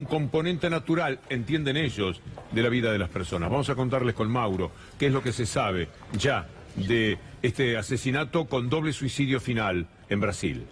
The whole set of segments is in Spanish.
un componente natural, entienden ellos, de la vida de las personas. Vamos a contarles con Mauro qué es lo que se sabe ya de este asesinato con doble suicidio final en Brasil.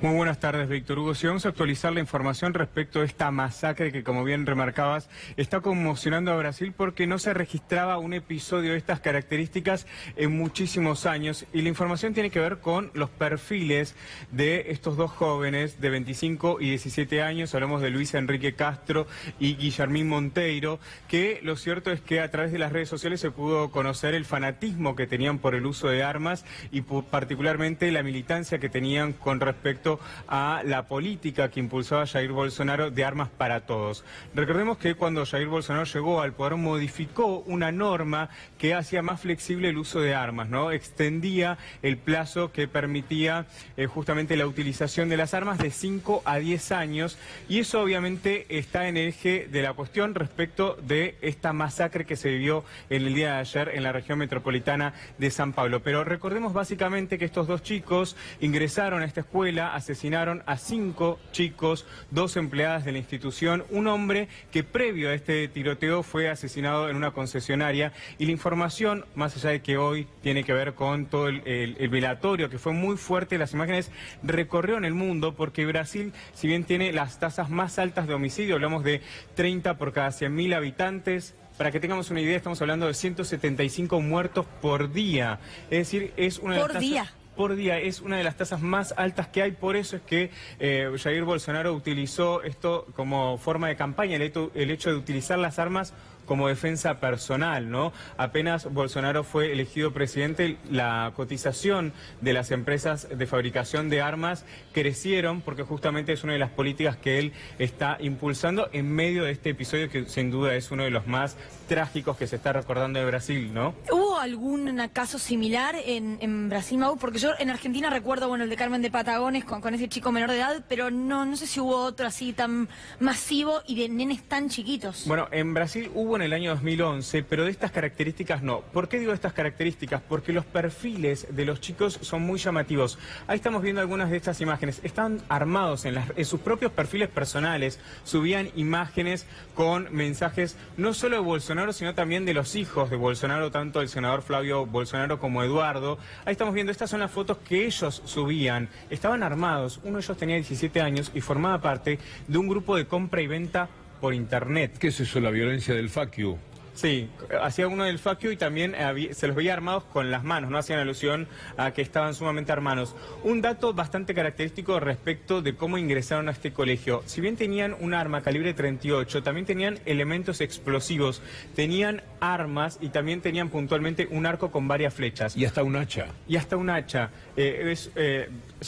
Muy buenas tardes, Víctor Hugo. Si vamos a actualizar la información respecto a esta masacre que, como bien remarcabas, está conmocionando a Brasil porque no se registraba un episodio de estas características en muchísimos años. Y la información tiene que ver con los perfiles de estos dos jóvenes de 25 y 17 años. Hablamos de Luis Enrique Castro y Guillermín Monteiro, que lo cierto es que a través de las redes sociales se pudo conocer el fanatismo que tenían por el uso de armas y particularmente la militancia que tenían con respecto a la política que impulsaba Jair Bolsonaro de armas para todos. Recordemos que cuando Jair Bolsonaro llegó al poder modificó una norma que hacía más flexible el uso de armas, ¿no? Extendía el plazo que permitía justamente la utilización de las armas de 5 a 10 años y eso obviamente está en el eje de la cuestión respecto de esta masacre que se vivió en el día de ayer en la región metropolitana de San Pablo. Pero recordemos básicamente que estos dos chicos ingresaron a esta escuela, asesinaron a 5 chicos, 2 empleadas de la institución, un hombre que previo a este tiroteo fue asesinado en una concesionaria y la información, más allá de que hoy tiene que ver con todo el velatorio, que fue muy fuerte, las imágenes recorrió en el mundo porque Brasil, si bien tiene las tasas más altas de homicidio, hablamos de 30 por cada 100.000 habitantes. Para que tengamos una idea, estamos hablando de 175 muertos por día. Es decir, es una de las tasas... Por día, es una de las tasas más altas que hay, por eso es que Jair Bolsonaro utilizó esto como forma de campaña, el hecho de utilizar las armas como defensa personal, ¿no? Apenas Bolsonaro fue elegido presidente, la cotización de las empresas de fabricación de armas crecieron porque justamente es una de las políticas que él está impulsando en medio de este episodio que sin duda es uno de los más trágicos que se está recordando de Brasil, ¿no? ¿Hubo algún caso similar en Brasil, Mau? Porque yo en Argentina recuerdo, bueno, el de Carmen de Patagones con ese chico menor de edad, pero no sé si hubo otro así tan masivo y de nenes tan chiquitos. Bueno, en Brasil hubo en el año 2011, pero de estas características no. ¿Por qué digo estas características? Porque los perfiles de los chicos son muy llamativos. Ahí estamos viendo algunas de estas imágenes. Están armados en sus propios perfiles personales. Subían imágenes con mensajes no solo de Bolsonaro, sino también de los hijos de Bolsonaro, tanto el senador Flavio Bolsonaro como Eduardo. Ahí estamos viendo, estas son las fotos que ellos subían. Estaban armados. Uno de ellos tenía 17 años y formaba parte de un grupo de compra y venta por internet. ¿Qué es eso, la violencia del fuck you? Sí, hacía uno del fuck you y también se los veía armados con las manos, no hacían alusión a que estaban sumamente armados. Un dato bastante característico respecto de cómo ingresaron a este colegio. Si bien tenían un arma calibre 38, también tenían elementos explosivos, tenían armas y también tenían puntualmente un arco con varias flechas. Y hasta un hacha. Y hasta un hacha. Es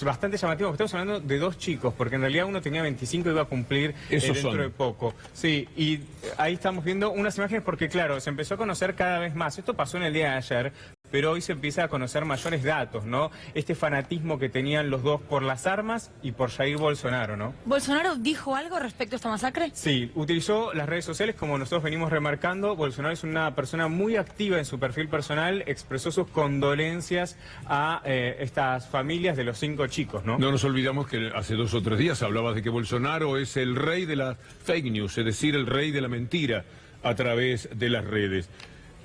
bastante llamativo, porque estamos hablando de 2 chicos, porque en realidad uno tenía 25 y iba a cumplir dentro de poco. Sí, y ahí estamos viendo unas imágenes porque, claro, se empezó a conocer cada vez más. Esto pasó en el día de ayer, pero hoy se empieza a conocer mayores datos, ¿no? Este fanatismo que tenían los dos por las armas y por Jair Bolsonaro, ¿no? ¿Bolsonaro dijo algo respecto a esta masacre? Sí, utilizó las redes sociales, como nosotros venimos remarcando. Bolsonaro es una persona muy activa en su perfil personal, expresó sus condolencias a estas familias de los 5 chicos, ¿no? No nos olvidamos que hace 2 o 3 días hablabas de que Bolsonaro es el rey de la fake news, es decir, el rey de la mentira a través de las redes.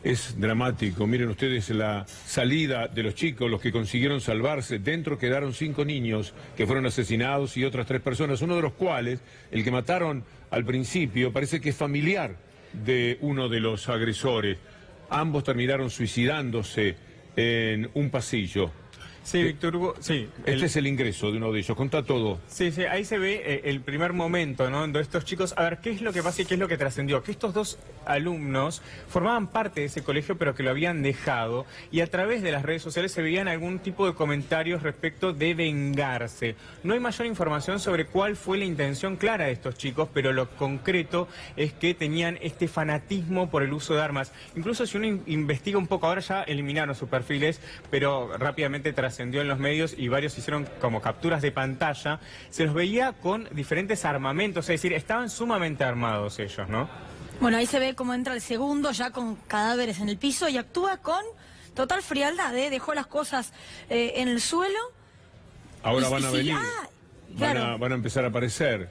Es dramático, miren ustedes la salida de los chicos, los que consiguieron salvarse. Dentro quedaron 5 niños que fueron asesinados y otras 3 personas, uno de los cuales, el que mataron al principio, parece que es familiar de uno de los agresores. Ambos terminaron suicidándose en un pasillo. Sí, Víctor Hugo, sí. Este es el ingreso de uno de ellos, contá todo. Sí, sí, ahí se ve el primer momento, ¿no? De estos chicos, a ver, ¿qué es lo que pasa y qué es lo que trascendió? Que estos 2 alumnos formaban parte de ese colegio, pero que lo habían dejado, y a través de las redes sociales se veían algún tipo de comentarios respecto de vengarse. No hay mayor información sobre cuál fue la intención clara de estos chicos, pero lo concreto es que tenían este fanatismo por el uso de armas. Incluso si uno investiga un poco, ahora ya eliminaron sus perfiles, pero rápidamente trascendió en los medios y varios hicieron como capturas de pantalla, se los veía con diferentes armamentos, es decir, estaban sumamente armados ellos, ¿no? Bueno, ahí se ve cómo entra el segundo ya con cadáveres en el piso y actúa con total frialdad, dejó las cosas en el suelo. Ahora van a venir, claro. van a empezar a aparecer.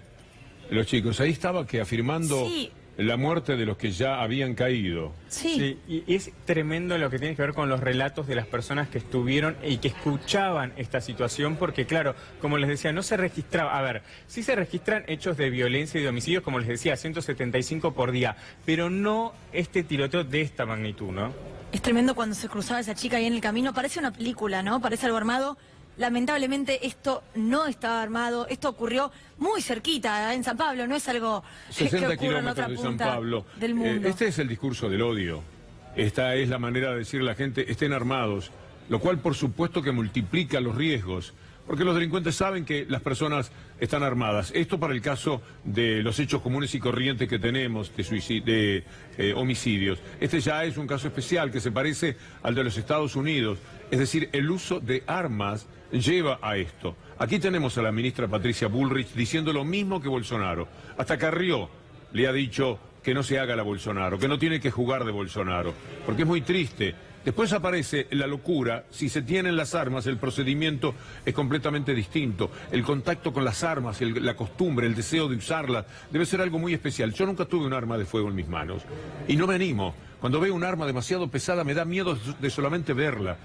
los chicos. Ahí estaba que afirmando Sí. la muerte de los que ya habían caído. Sí. Sí, y es tremendo lo que tiene que ver con los relatos de las personas que estuvieron y que escuchaban esta situación, porque claro, como les decía, no se registraba, a ver, sí se registran hechos de violencia y de homicidios, como les decía, 175 por día, pero no este tiroteo de esta magnitud, ¿no? Es tremendo cuando se cruzaba esa chica ahí en el camino. Parece una película, ¿no? Parece algo armado. Lamentablemente esto no estaba armado. Esto ocurrió muy cerquita, en San Pablo. No es algo que 60 ocurre en la otra kilómetros de San punta Pablo. del mundo. Este es el discurso del odio. Esta es la manera de decir a la gente, estén armados, lo cual por supuesto que multiplica los riesgos, porque los delincuentes saben que las personas están armadas. Esto para el caso de los hechos comunes y corrientes que tenemos de homicidios. Este ya es un caso especial que se parece al de los Estados Unidos. Es decir, el uso de armas lleva a esto. Aquí tenemos a la ministra Patricia Bullrich diciendo lo mismo que Bolsonaro. Hasta Carrió le ha dicho que no se haga la Bolsonaro, que no tiene que jugar de Bolsonaro, porque es muy triste. Después aparece la locura. Si se tienen las armas, el procedimiento es completamente distinto. El contacto con las armas, la costumbre, el deseo de usarlas, debe ser algo muy especial. Yo nunca tuve un arma de fuego en mis manos y no me animo. Cuando veo un arma demasiado pesada me da miedo de solamente verla.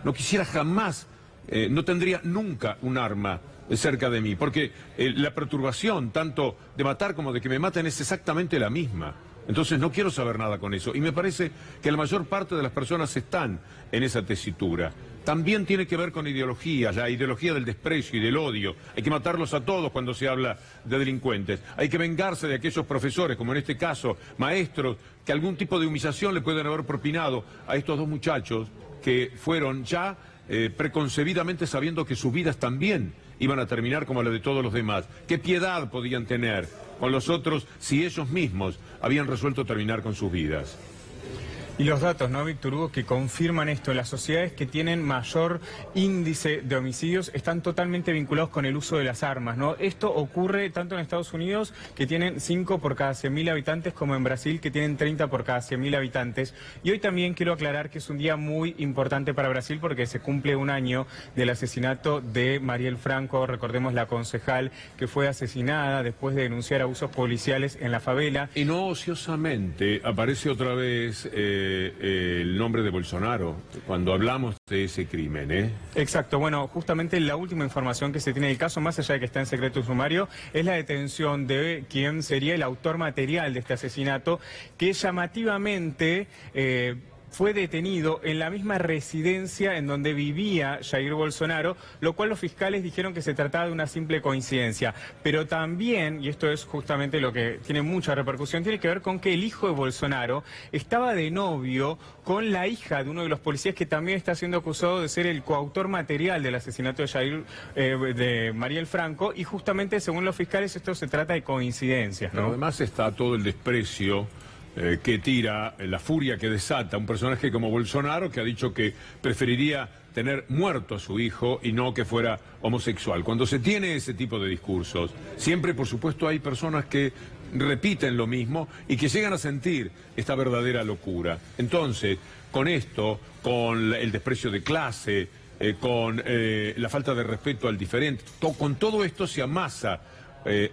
No quisiera jamás, no tendría nunca un arma cerca de mí, porque la perturbación tanto de matar como de que me maten es exactamente la misma. Entonces no quiero saber nada con eso. Y me parece que la mayor parte de las personas están en esa tesitura. También tiene que ver con ideologías, la ideología del desprecio y del odio. Hay que matarlos a todos cuando se habla de delincuentes. Hay que vengarse de aquellos profesores, como en este caso, maestros, que algún tipo de humillación le pueden haber propinado a estos dos muchachos que fueron ya preconcebidamente sabiendo que sus vidas también iban a terminar como la de todos los demás. ¿Qué piedad podían tener con los otros si ellos mismos habían resuelto terminar con sus vidas? Y los datos, ¿no, Víctor Hugo, que confirman esto? Las sociedades que tienen mayor índice de homicidios están totalmente vinculados con el uso de las armas, ¿no? Esto ocurre tanto en Estados Unidos, que tienen 5 por cada 100.000 habitantes, como en Brasil, que tienen 30 por cada 100.000 habitantes. Y hoy también quiero aclarar que es un día muy importante para Brasil porque se cumple un año del asesinato de Marielle Franco, recordemos la concejal que fue asesinada después de denunciar abusos policiales en la favela. Y no ociosamente aparece otra vez el nombre de Bolsonaro cuando hablamos de ese crimen, ¿eh? Exacto, bueno, justamente la última información que se tiene del caso, más allá de que está en secreto sumario, es la detención de quien sería el autor material de este asesinato, que llamativamente fue detenido en la misma residencia en donde vivía Jair Bolsonaro, lo cual los fiscales dijeron que se trataba de una simple coincidencia. Pero también, y esto es justamente lo que tiene mucha repercusión, tiene que ver con que el hijo de Bolsonaro estaba de novio con la hija de uno de los policías que también está siendo acusado de ser el coautor material del asesinato de Jair, de Marielle Franco, y justamente según los fiscales esto se trata de coincidencias, ¿no? Pero además está todo el desprecio que tira, la furia que desata un personaje como Bolsonaro, que ha dicho que preferiría tener muerto a su hijo y no que fuera homosexual. Cuando se tiene ese tipo de discursos, siempre por supuesto hay personas que repiten lo mismo y que llegan a sentir esta verdadera locura. Entonces, con esto, con el desprecio de clase, con la falta de respeto al diferente, con todo esto se amasa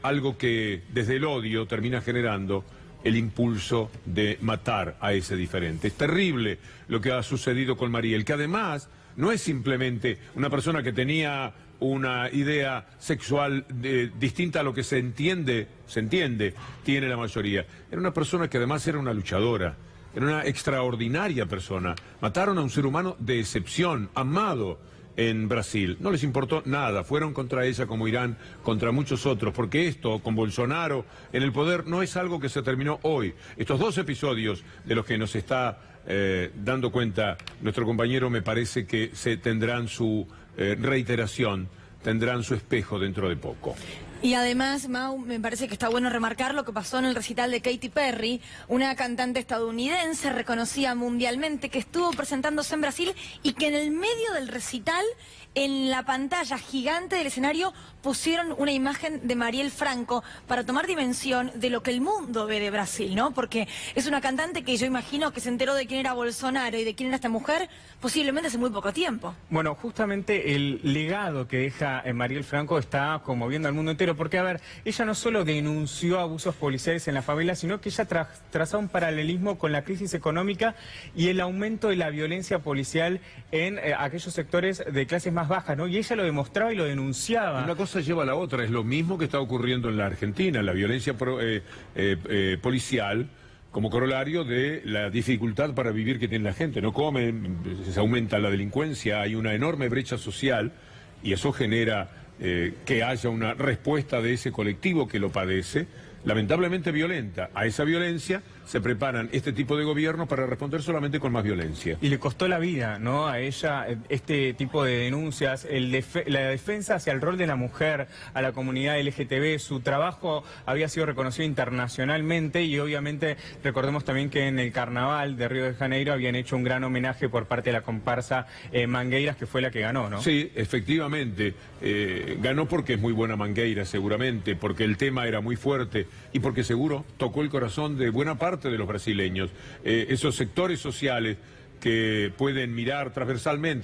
algo que desde el odio termina generando el impulso de matar a ese diferente. Es terrible lo que ha sucedido con Marielle, que además no es simplemente una persona que tenía una idea sexual distinta a lo que se entiende, tiene la mayoría. Era una persona que además era una luchadora, era una extraordinaria persona. Mataron a un ser humano de excepción, amado en Brasil. No les importó nada, fueron contra ella como irán contra muchos otros, porque esto con Bolsonaro en el poder no es algo que se terminó hoy. Estos dos episodios de los que nos está dando cuenta nuestro compañero me parece que se tendrán su reiteración, tendrán su espejo dentro de poco. Y además, Mau, me parece que está bueno remarcar lo que pasó en el recital de Katy Perry, una cantante estadounidense reconocida mundialmente que estuvo presentándose en Brasil y que en el medio del recital, en la pantalla gigante del escenario, pusieron una imagen de Marielle Franco para tomar dimensión de lo que el mundo ve de Brasil, ¿no? Porque es una cantante que yo imagino que se enteró de quién era Bolsonaro y de quién era esta mujer posiblemente hace muy poco tiempo. Bueno, justamente el legado que deja Marielle Franco está conmoviendo al mundo entero. ejemplo, porque, a ver, ella no solo denunció abusos policiales en la favela, sino que ella trazó un paralelismo con la crisis económica y el aumento de la violencia policial en aquellos sectores de clases más bajas, ¿no? Y ella lo demostraba y lo denunciaba. Una cosa lleva a la otra, es lo mismo que está ocurriendo en la Argentina, la violencia policial como corolario de la dificultad para vivir que tiene la gente. No comen, se aumenta la delincuencia, hay una enorme brecha social y eso genera que haya una respuesta de ese colectivo que lo padece, lamentablemente violenta. A esa violencia se preparan este tipo de gobiernos para responder solamente con más violencia. Y le costó la vida, ¿no? A ella este tipo de denuncias, la defensa hacia el rol de la mujer, a la comunidad LGTB, su trabajo había sido reconocido internacionalmente y obviamente recordemos también que en el Carnaval de Río de Janeiro habían hecho un gran homenaje por parte de la comparsa Mangueiras, que fue la que ganó, ¿no? Sí, efectivamente, ganó porque es muy buena Mangueira, seguramente, porque el tema era muy fuerte y porque seguro tocó el corazón de buena parte de los brasileños, esos sectores sociales que pueden mirar transversalmente